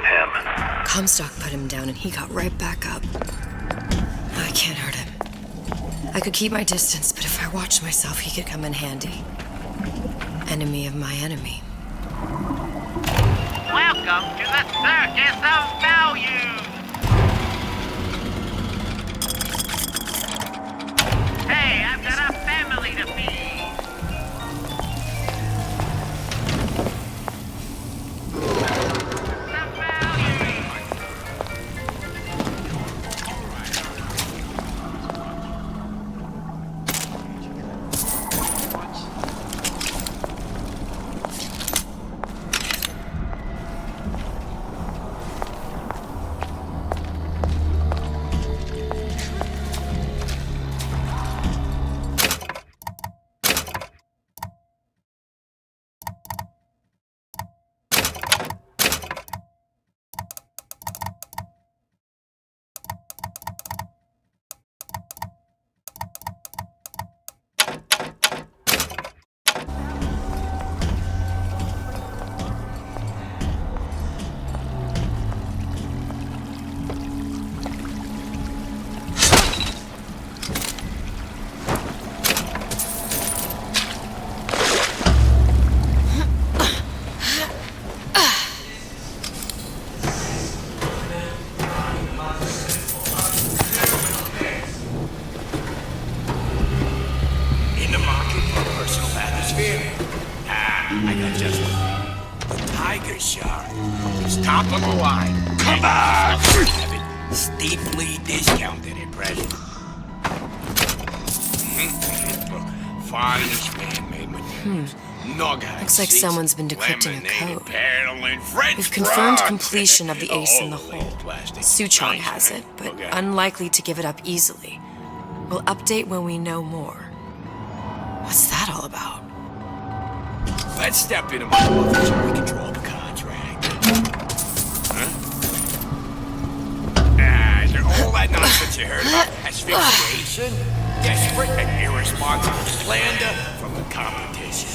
him? Comstock put him down and he got right back up. I can't hurt him. I could keep my distance, but if I watched myself, he could come in handy. Enemy of my enemy. Welcome to the Circus of Value! Hey, I've got a family to feed! I got just one. Tiger shark. It's top of the line. Come on! Have it steeply discounted at present. Finest man-made materials. Looks like someone's been decrypting a code. We've confirmed completion of the ace in the hole. Suchong has it, but unlikely to give it up easily. We'll update when we know more. What's that all about? Let's step into my office and we can draw the contract. Huh? Is there all that nonsense you heard about asphyxiation? Desperate and irresponsible slander from the competition.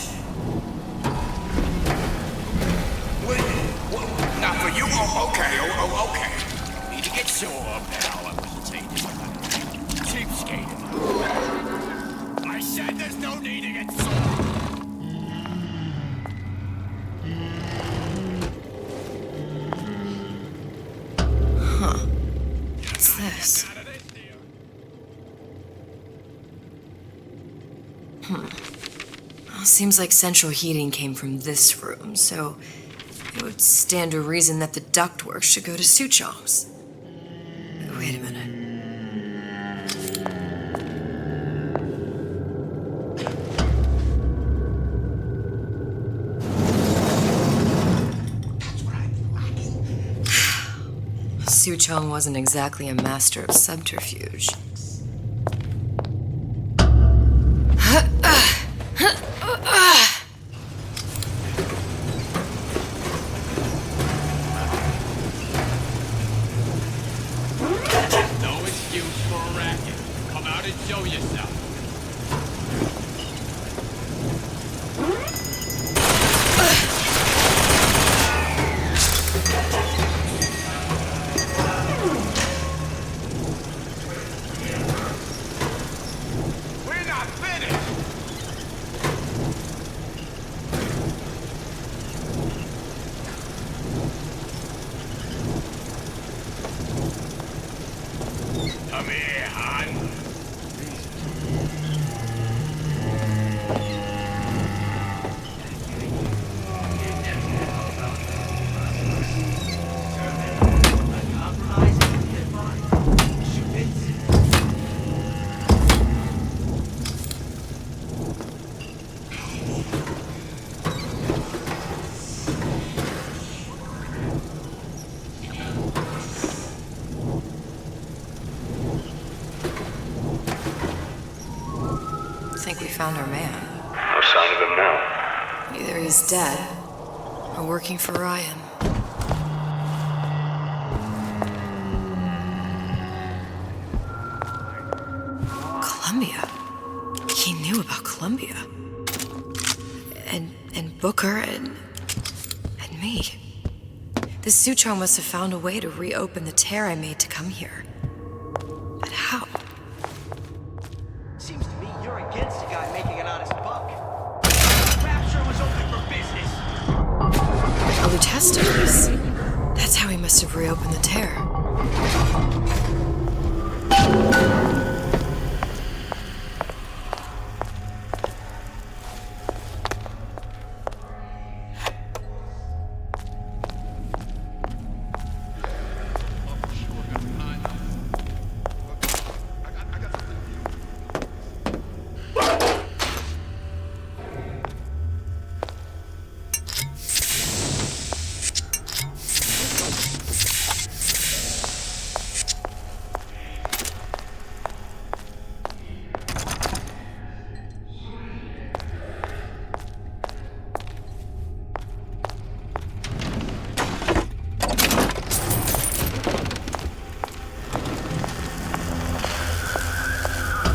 Not for you? Oh, okay. Need to get sore, pal. I wasn't saying this about cheapskate. I said there's no need to get sore. What's this? Well, seems like central heating came from this room, so it would stand to reason that the ductwork should go to Suchong's. Wait a minute. Suchong wasn't exactly a master of subterfuge. No excuse for a racket. Come out and show yourself. We're not finished. Come here, hon. I think we found our man. No sign of him now. Either he's dead or working for Ryan. Columbia. He knew about Columbia. And Booker and me. The Sutron must have found a way to reopen the tear I made to come here. But how? Seems to me you're against a guy making an honest buck. Rapture was open for business. A Lutece device. That's how he must have reopened the tear.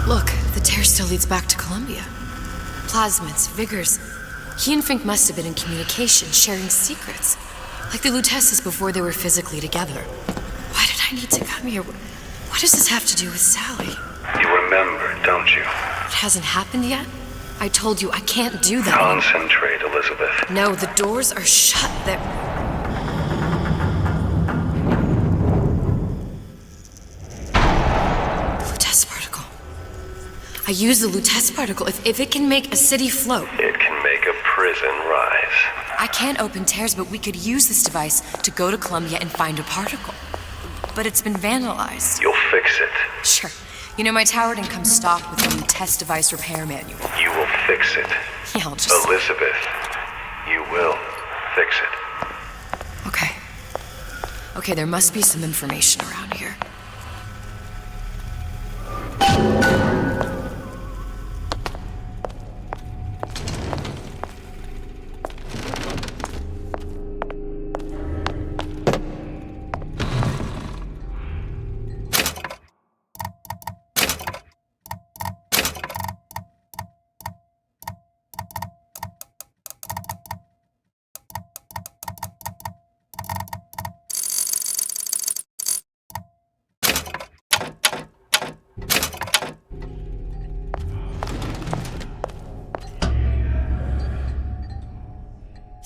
Look, the tear still leads back to Columbia. Plasmids, Vigors. He and Fink must have been in communication, sharing secrets. Like the Luteces before they were physically together. Why did I need to come here? What does this have to do with Sally? You remember, don't you? It hasn't happened yet? I told you I can't do that. Concentrate, Elizabeth. No, the doors are shut. They're... Lutece particle. I use the Lutece particle. If it can make a city float. It can make a prison rise. I can't open tears, but we could use this device to go to Columbia and find a particle. But it's been vandalized. You'll fix it. Sure. You know, my tower didn't come stocked with a Lutece device repair manual. You will fix it. Yeah, I'll just... Elizabeth, you will fix it. Okay. Okay, there must be some information around here.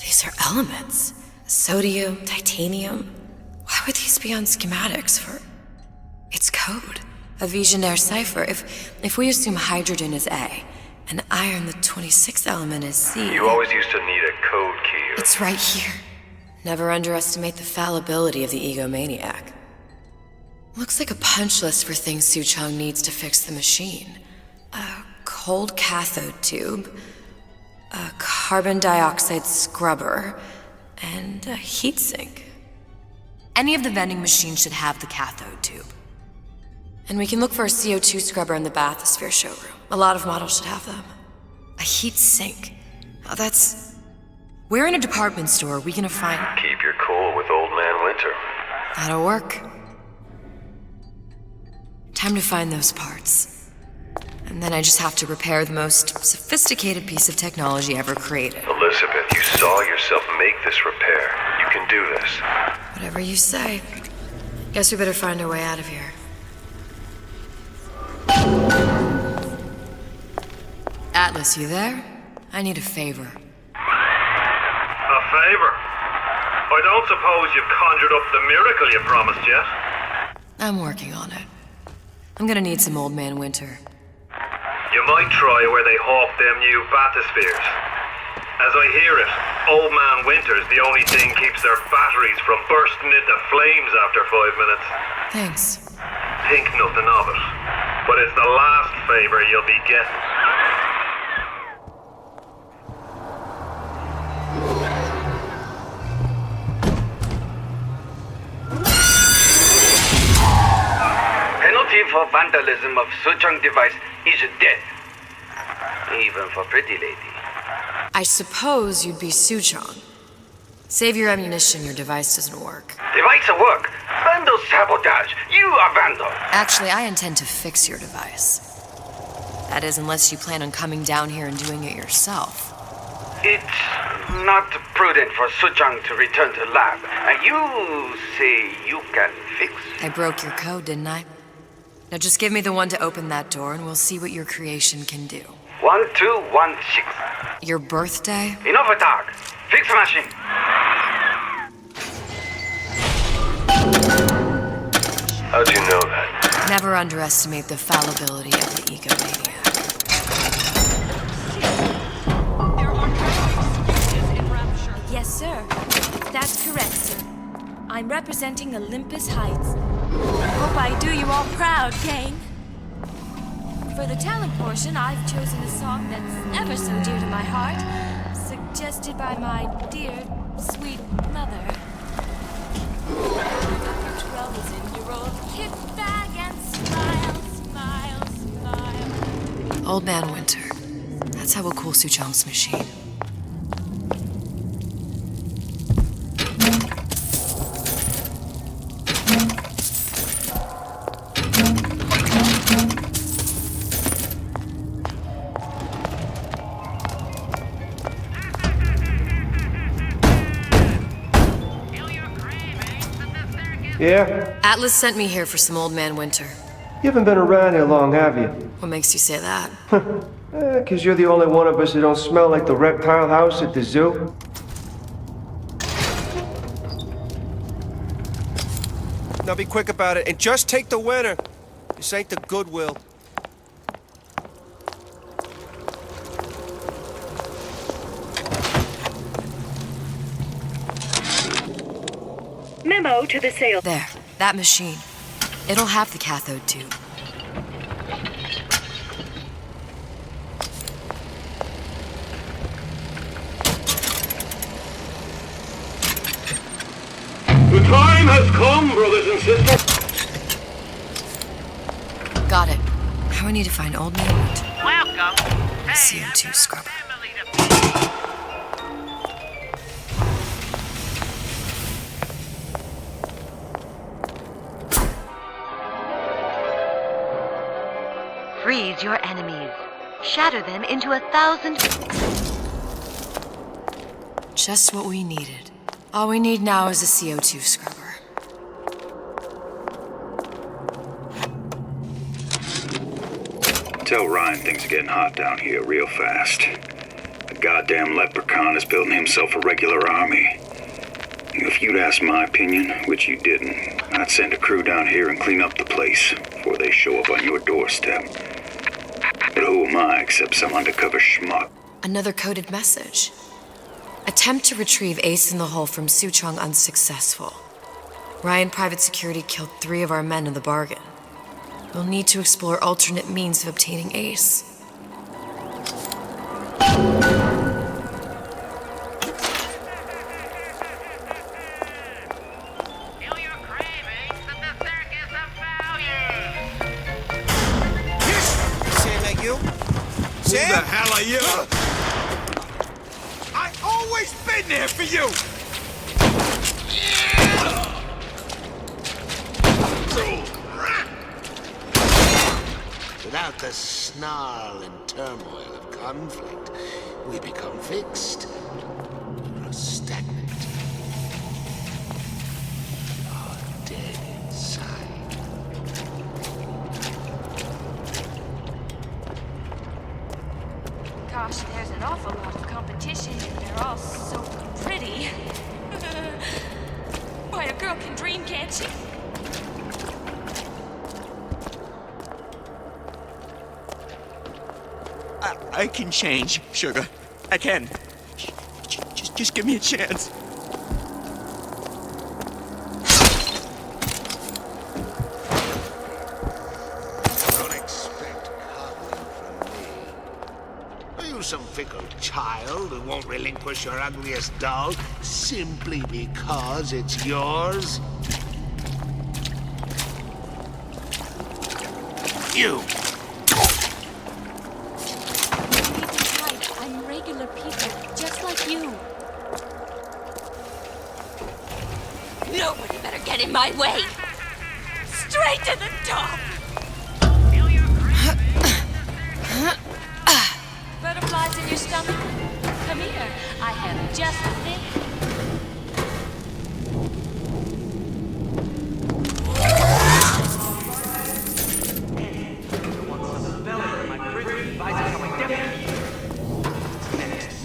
These are elements. Sodium, titanium. Why would these be on schematics for... It's code. A Visionaire cipher. If we assume hydrogen is A, and iron, the 26th element, is C... You always used to need a code key. It's right here. Never underestimate the fallibility of the egomaniac. Looks like a punch list for things Suchong needs to fix the machine. A cold cathode tube, a carbon dioxide scrubber, and a heatsink. Any of the vending machines should have the cathode tube. And we can look for a CO2 scrubber in the bathysphere showroom. A lot of models should have them. A heatsink. Oh, that's... Where in a department store are we gonna find... Keep your cool with Old Man Winter. That'll work. Time to find those parts. And then I just have to repair the most sophisticated piece of technology ever created. Elizabeth, you saw yourself make this repair. You can do this. Whatever you say. Guess we better find our way out of here. Atlas, you there? I need a favor. A favor? I don't suppose you've conjured up the miracle you promised yet? I'm working on it. I'm gonna need some Old Man Winter. You might try where they hawk them new bathyspheres. As I hear it, Old Man Winter's the only thing keeps their batteries from bursting into flames after 5 minutes. Thanks. Think nothing of it. But it's the last favor you'll be getting. Penalty for vandalism of Suchong device is death. Even for pretty lady. I suppose you'd be Suchong. Save your ammunition, your device doesn't work. Device at work. Vandal sabotage. You are vandal. Actually, I intend to fix your device. That is, unless you plan on coming down here and doing it yourself. It's not prudent for Suchong to return to lab. And you say you can fix? I broke your code, didn't I? Now just give me the one to open that door and we'll see what your creation can do. 1216. Your birthday? Enough talk. Fix the machine. How'd you know that? Never underestimate the fallibility of the egomaniac. There are no excuses in Rapture. Yes, sir. That's correct, sir. I'm representing Olympus Heights. Hope I do you all proud, gang. For the talent portion, I've chosen a song that's ever so dear to my heart, suggested by my dear, sweet mother. Your 12 is in your old kit bag and smile, smile, smile. Old Man Winter. That's how we'll cool Suchong's machine. Yeah? Atlas sent me here for some Old Man Winter. You haven't been around here long, have you? What makes you say that? 'Cause you're the only one of us that don't smell like the reptile house at the zoo. Now be quick about it, and just take the winner. This ain't the Goodwill. Memo to the sales. There, that machine. It'll have the cathode tube. The time has come, brothers and sisters. Got it. Now I need to find Old Man Winter. Welcome. The CO2 scrubber. Family to Freeze your enemies. Shatter them into 1,000. Just what we needed. All we need now is a CO2 scrubber. Tell Ryan things are getting hot down here real fast. The goddamn leprechaun is building himself a regular army. If you'd asked my opinion, which you didn't, I'd send a crew down here and clean up the place before they show up on your doorstep. But who am I except some undercover schmuck? Another coded message. Attempt to retrieve Ace in the Hole from Suchong unsuccessful. Ryan Private Security killed 3 of our men in the bargain. We'll need to explore alternate means of obtaining Ace. feel your cravings at the circus of value. Sam, that you? Sam? Who the hell are you? I always been there for you! Without the snarl and turmoil of conflict, we become fixed. We grow stagnant. We are dead inside. Gosh, there's an awful lot of competition, and they're all so pretty. Why, a girl can dream, can't she? I can change, Sugar. I can. Just give me a chance. Don't expect coddling from me. Are you some fickle child who won't relinquish your ugliest doll simply because it's yours? You! I'm regular people, just like you. Nobody better get in my way. Straight to the top. Butterflies in your stomach? Come here.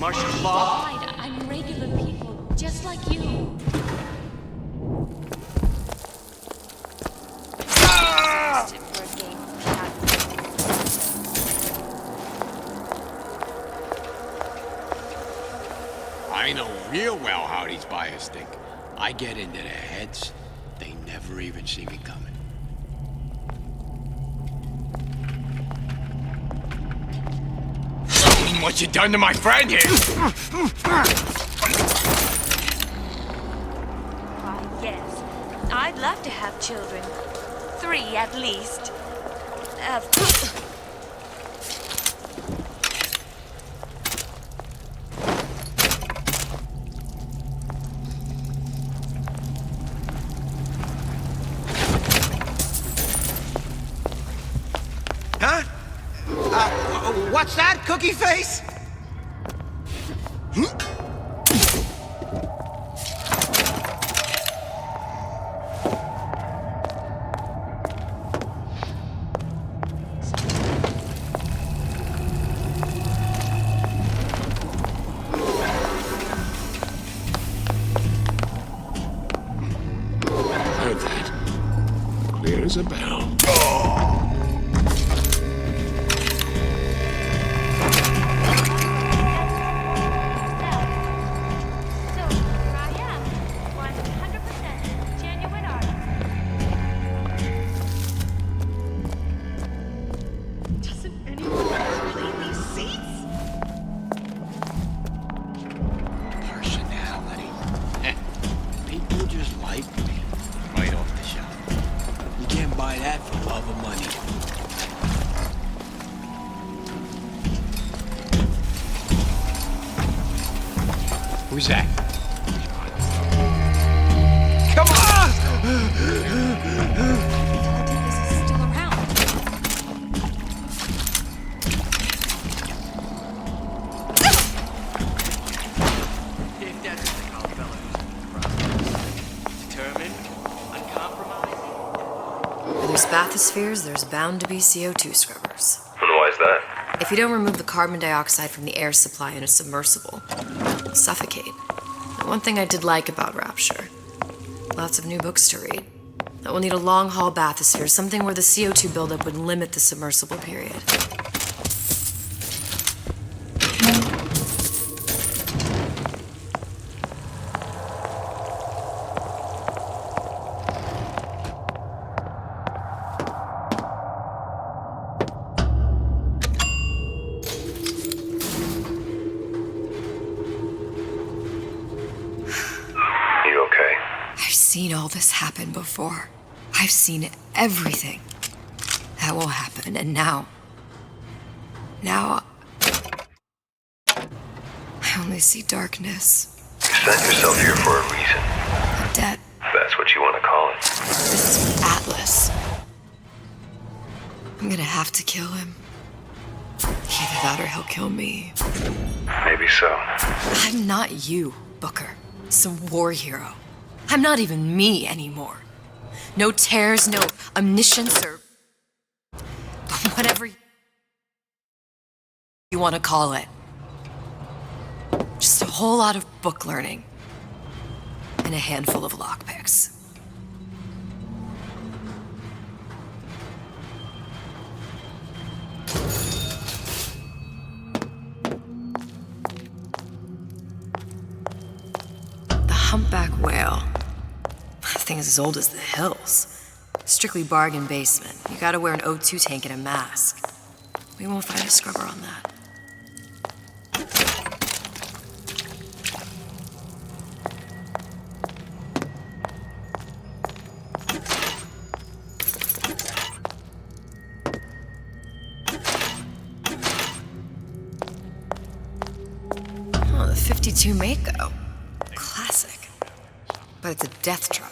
martial law? I'm regular people, just like you. I know real well how these buyers think. I get into their heads, they never even see me coming. What you done to my friend here? Why, yes. I'd love to have children. 3 at least. Huh? What's that, Cookie Face? Heard that. Clear as a bell. Who's that? Come on! This is still around. Dave, that's what they call fellas. Determined, uncompromising. Where there's bathyspheres, there's bound to be CO2 scrubbers. And why is that? If you don't remove the carbon dioxide from the air supply in a submersible, you'll suffocate. And one thing I did like about Rapture, lots of new books to read. That we'll need a long-haul bathysphere, something where the CO2 buildup would limit the submersible period. I've seen all this happen before. I've seen everything that will happen, and now I only see darkness. You sent yourself here for a reason. A debt. That's what you want to call it. This is Atlas. I'm gonna have to kill him. Either that or he'll kill me. Maybe so. I'm not you, Booker. Some war hero. I'm not even me anymore. No tears, no omniscience, or whatever you want to call it. Just a whole lot of book learning and a handful of lockpicks. The humpback whale. That thing is as old as the hills. Strictly bargain basement. You gotta wear an O2 tank and a mask. We won't find a scrubber on that. Oh, the 52 Mako. Classic. But it's a death trap.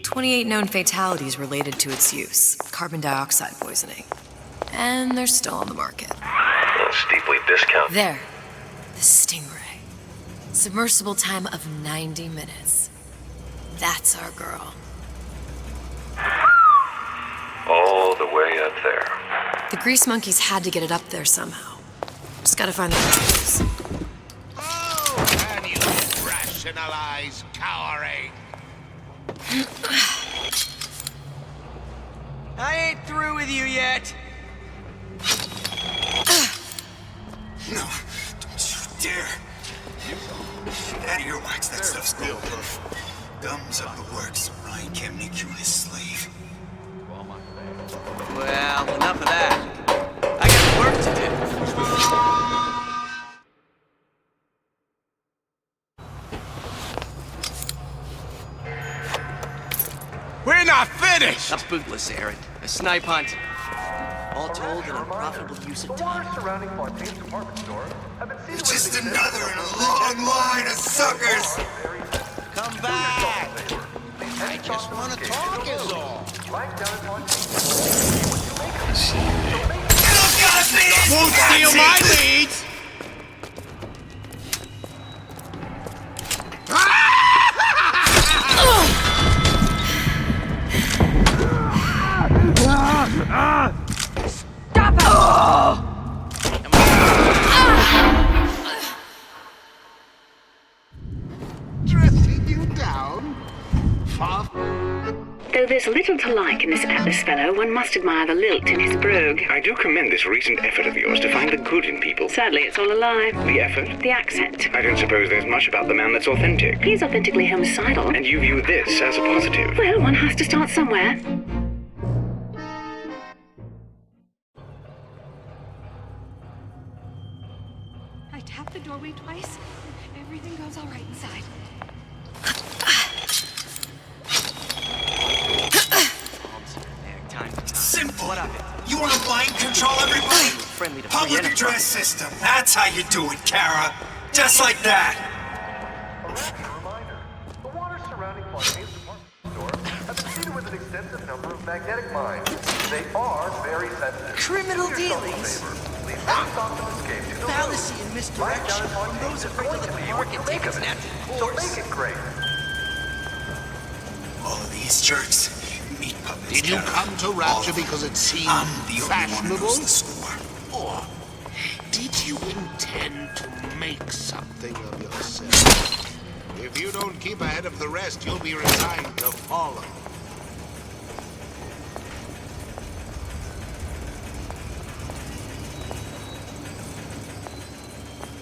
28 known fatalities related to its use. Carbon dioxide poisoning. And they're still on the market. Steeply discounted. There. The Stingray. Submersible time of 90 minutes. That's our girl. All the way up there. The grease monkeys had to get it up there somehow. Just gotta find the controls. Can you rationalize cowering? I ain't through with you yet. No, don't you dare. Get out of here, Wax. That stuff's still gums up the works. Ryan can't make you his slave. Well, enough of that. I got work to do. We're not finished! A bootless errand. A snipe hunt. All told, an unprofitable use of time. It's just another in a long line of suckers! Come back! I just want to talk is all. Won't steal my leads! Stop it! Dressing you down? Far. Though there's little to like in this Atlas fellow, one must admire the lilt in his brogue. I do commend this recent effort of yours to find the good in people. Sadly, it's all a lie. The effort? The accent. I don't suppose there's much about the man that's authentic. He's authentically homicidal. And you view this as a positive. Well, one has to start somewhere. I tapped the doorway twice. Everything goes all right inside. Simple. What of it? You want to mind control everybody? Friendly to Public free address system. That's how you do it, Kara. Just like that. Reminder. The water surrounding Fontaine's department store has been treated with an extensive number of magnetic mines. They are very sensitive. Criminal dealings. Please don't stop to escape to the Fallacy and misdirection from those afraid to let the market take its natural So course. make it great. All of these jerks. Meat puppets. Did you Kara. come to Rapture because it seemed I'm the only one who fashionable? knows the score. Or did you intend to make something of yourself? If you don't keep ahead of the rest, you'll be resigned to follow.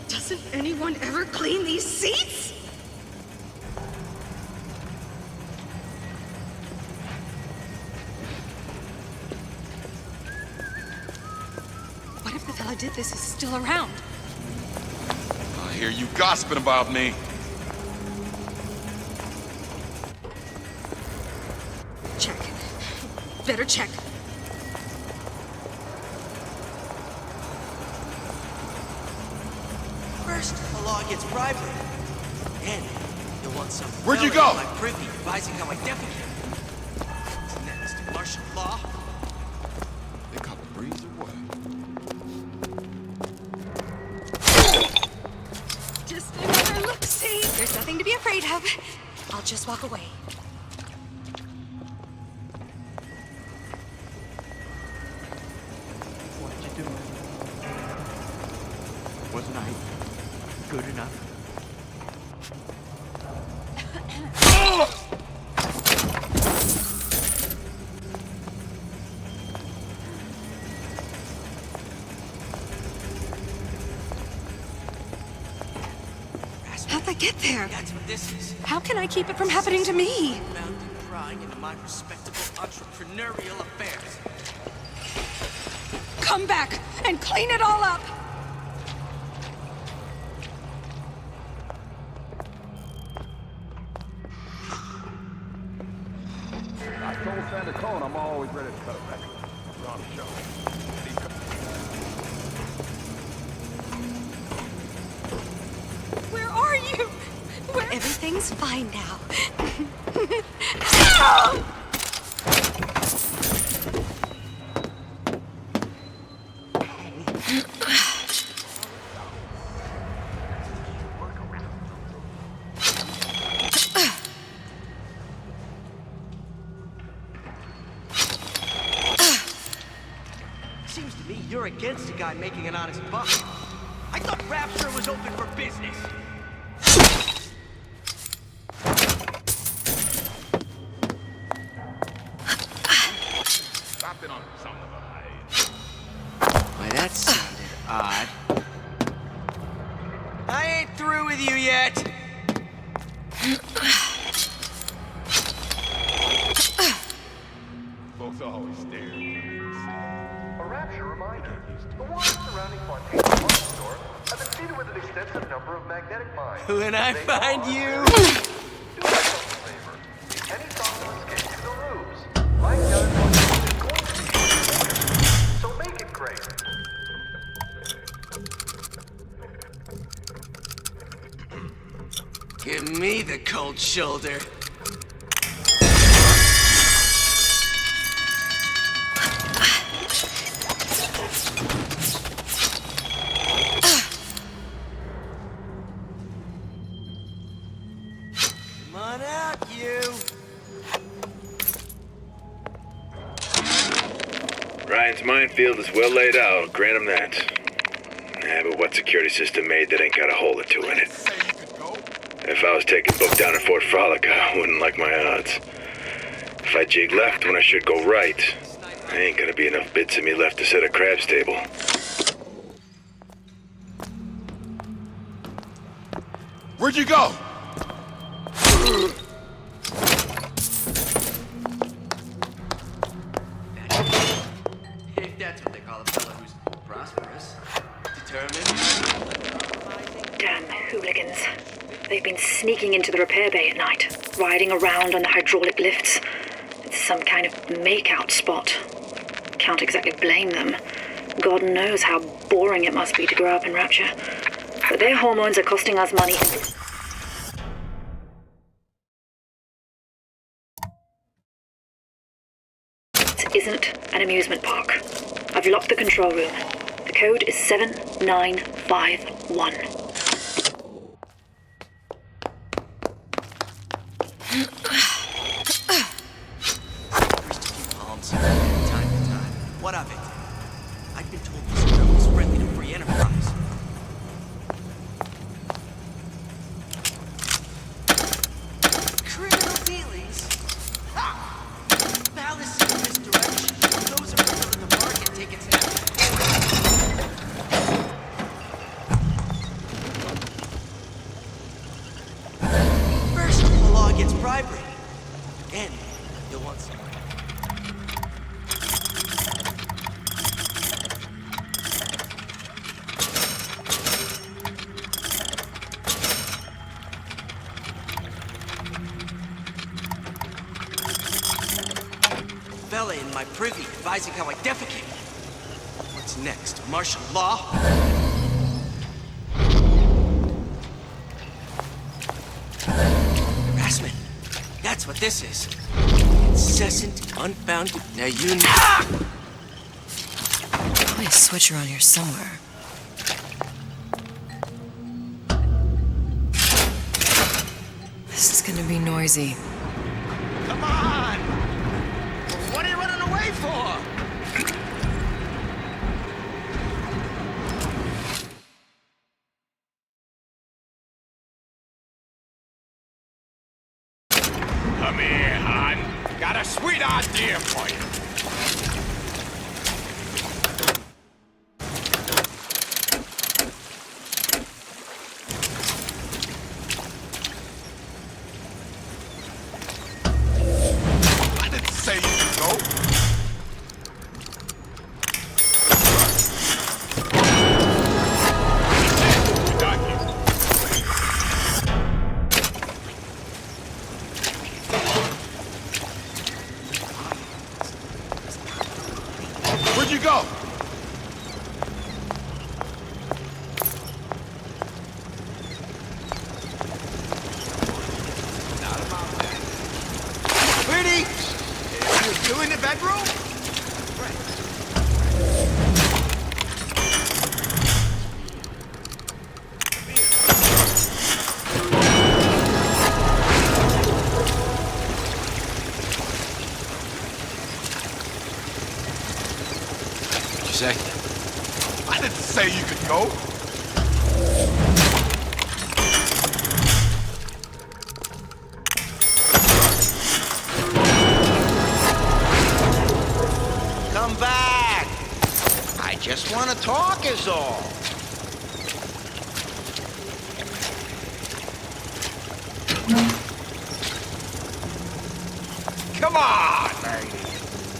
Doesn't anyone ever clean these seats? What if the fella did this is still around? I hear you gossiping about me. Check. Better check. First, the law gets bribery. Then, you'll want some. Where'd you go? My privy advising how I defecate. Next, martial law. They caught the breeze or what? Just another look-see. There's nothing to be afraid of. I'll just walk away. What did you do? Wasn't I good enough? How'd they get there? That's what this is. How can I keep it from happening to me? Bound and prying into my respectable entrepreneurial affairs. Come back and clean it all up. I told Santa Cone I'm always ready to cut a record. We're on a show. Where are you? Where? Everything's fine now. Seems to me you're against a guy making an honest buck. I thought Rapture was open for business. been on something of a high. Why, that sounded odd. I ain't through with you yet. Folks always stare. A rapture reminder. The waters surrounding Fontaine's Market Store have been seeded with an extensive number of magnetic mines. When I find you... Do yourself a favor. Any thought to escape through the roofs? My gun is going to be great. So make it great. Give me the cold shoulder. Come on out, you. Ryan's minefield is well laid out, I'll grant him that. But what security system made that ain't got a hole or two in it? If I was taking book down at Fort Frolic, I wouldn't like my odds. If I jig left when I should go right, there ain't gonna be enough bits of me left to set a crab's table. Where'd you go? If that's what they call a fellow who's prosperous, determined. Damn hooligans. They've been sneaking into the repair bay at night, riding around on the hydraulic lifts. It's some kind of make-out spot. Can't exactly blame them. God knows how boring it must be to grow up in Rapture. But their hormones are costing us money. It isn't an amusement park. I've locked the control room. The code is 7951. Time to time. What of it? I've been told this girl is friendly to free enterprise. Criminal dealings? Ha! Malice in this direction. Those are people in the market take its head. First, the law gets bribery. Then, you'll want some. Fella in my privy advising how I defecate. What's next? Martial law? Harassment. That's what this is. Incessant, unfounded. Now you know. Probably a switch around here somewhere. This is gonna be noisy. Come on! What are you running away for? Come here, hon. Got a sweet idea for you. I didn't say you could go. We got you. Where'd you go? Not about that. Pretty! You in the bedroom? What'd you say? I didn't say you could go. just want to talk is all. Come on, lady.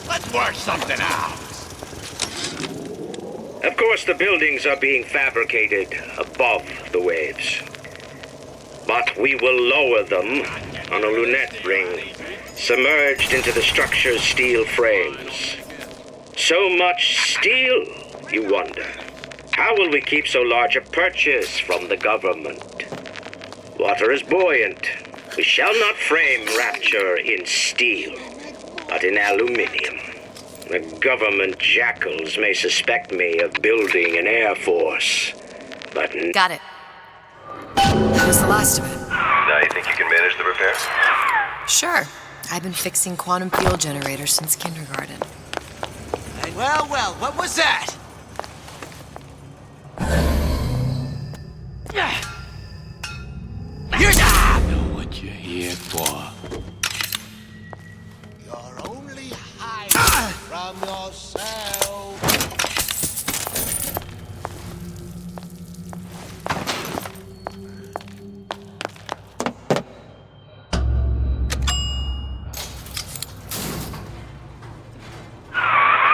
Let's work something out. Of course, the buildings are being fabricated above the waves. But we will lower them on a lunette ring, submerged into the structure's steel frames. So much steel, you wonder. How will we keep so large a purchase from the government? Water is buoyant. We shall not frame rapture in steel, but in aluminium. The government jackals may suspect me of building an air force, but... Got it. That was the last of it. Now you think you can manage the repair? Sure. I've been fixing quantum field generators since kindergarten. Well, well, what was that? Here's I know what you're here for. You're only hiding from yourself.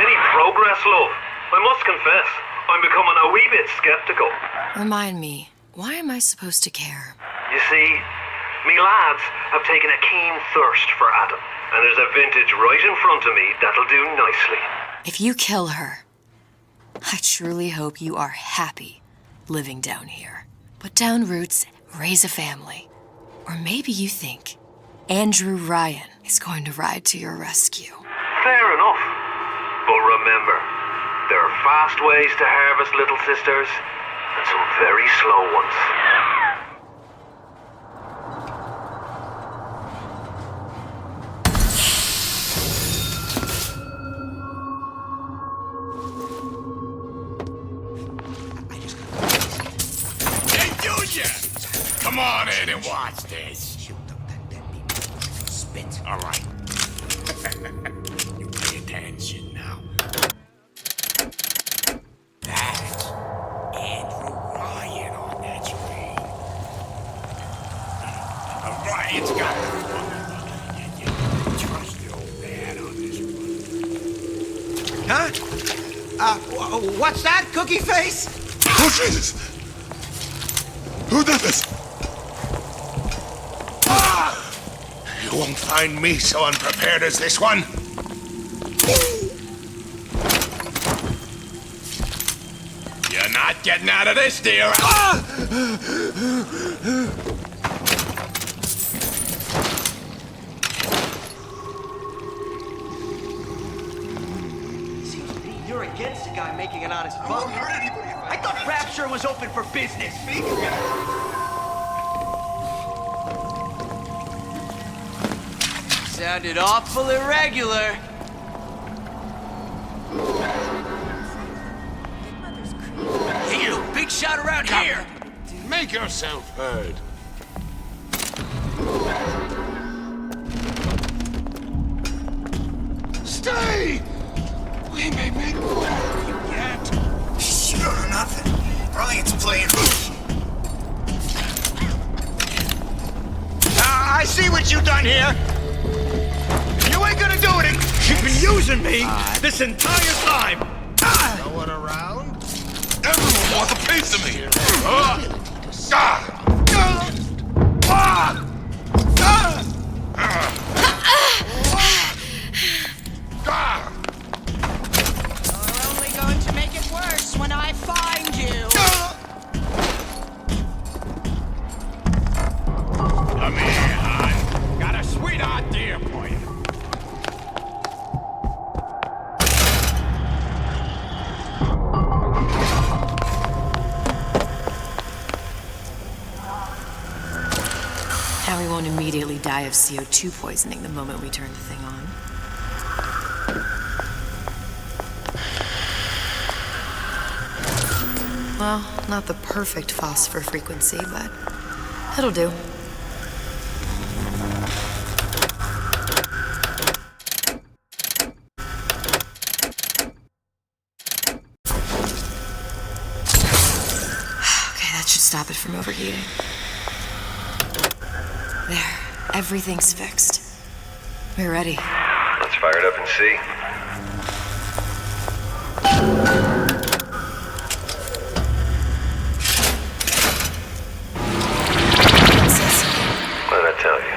Any progress, love? I must confess, I'm becoming a wee bit skeptical. Remind me, why am I supposed to care? You see, me lads have taken a keen thirst for Adam, and there's a vintage right in front of me that'll do nicely. If you kill her, I truly hope you are happy living down here. Put down roots, raise a family. Or maybe you think Andrew Ryan is going to ride to your rescue. Fair enough. But remember, there are fast ways to harvest little sisters, and some very slow ones. Hey, Junior! Come on in and watch this. spit. All right. You pay attention now. That's Andrew Ryan on that screen. Ryan's got the trust the old man on this one. Huh? What's that, Cookie Face? Oh, Jesus! Who did this? You won't find me so unprepared as this one. You're not getting out of this, dear. Seems to me you're against a guy making an honest buck. I thought Rapture was open for business. Sounded awful irregular. Hey, you, big shot around here. Make yourself heard. Stay! We may make more of you yet. Sure, nothing. Ryan's playing. I see what you done here. You ain't gonna do it. You've been using me this entire time. No one around? Everyone wants a piece of me! You're only going to make it worse when I find you. Come here, hon. Got a sweet idea for you. Now we won't immediately die of CO2 poisoning the moment we turn the thing on. Well, not the perfect phosphor frequency, but it'll do. should stop it from overheating. There, everything's fixed. We're ready. Let's fire it up and see. What did I tell you?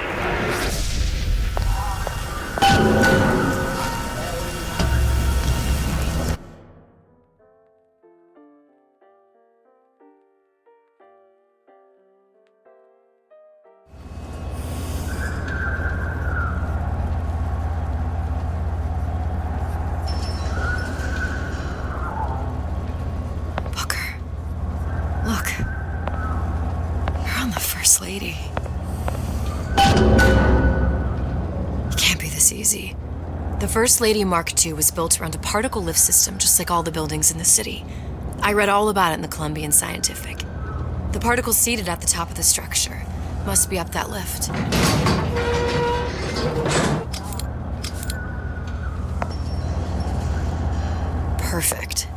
Look. We're on the First Lady. It can't be this easy. The First Lady Mark II was built around a particle lift system just like all the buildings in the city. I read all about it in the Columbian Scientific. The particles seated at the top of the structure must be up that lift. Perfect.